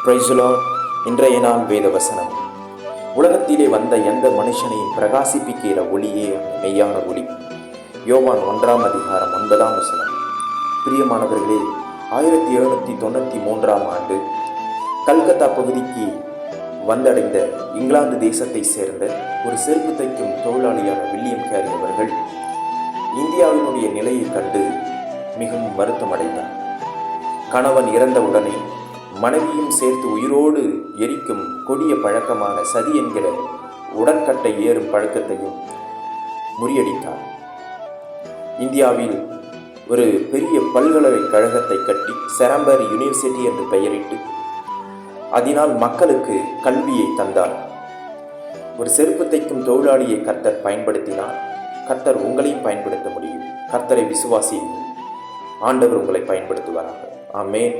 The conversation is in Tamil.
Praise the Lord. இன்றைய நாள் வேத வசனம். உலகத்திலே வந்த எந்த மனுஷனையும் பிரகாசிப்பிக்கிற ஒளியே மெய்யான ஒளி. யோவான் 1 அதிகாரம் 9 பிரியமானவர்களே, 1793 ஆண்டு கல்கத்தா பகுதிக்கு வந்தடைந்த இங்கிலாந்து தேசத்தை சேர்ந்த ஒரு செருப்பு தைக்கும் தொழிலாளியான வில்லியம் கேரி அவர்கள் இந்தியாவினுடைய நிலையை கண்டு மிகவும் வருத்தமடைந்தார். கணவன் இறந்தவுடனே மனைவியும் சேர்த்து உயிரோடு எரிக்கும் கொடிய பழக்கமான சதி என்கிற உடற்கட்டை ஏறும் பழக்கத்தையும் முறியடித்தார். இந்தியாவில் ஒரு பெரிய பல்கலைக்கழகத்தை கட்டி செரம்பர் யூனிவர்சிட்டி என்று பெயரிட்டு அதனால் மக்களுக்கு கல்வியை தந்தார். ஒரு செருப்பு தைக்கும் தொழிலாளியை கர்த்தர் பயன்படுத்தினார். கர்த்தர் உங்களையும் பயன்படுத்த முடியும். கர்த்தரை விசுவாசியுங்கள். ஆண்டவர் உங்களை பயன்படுத்துவாராக. ஆமென்.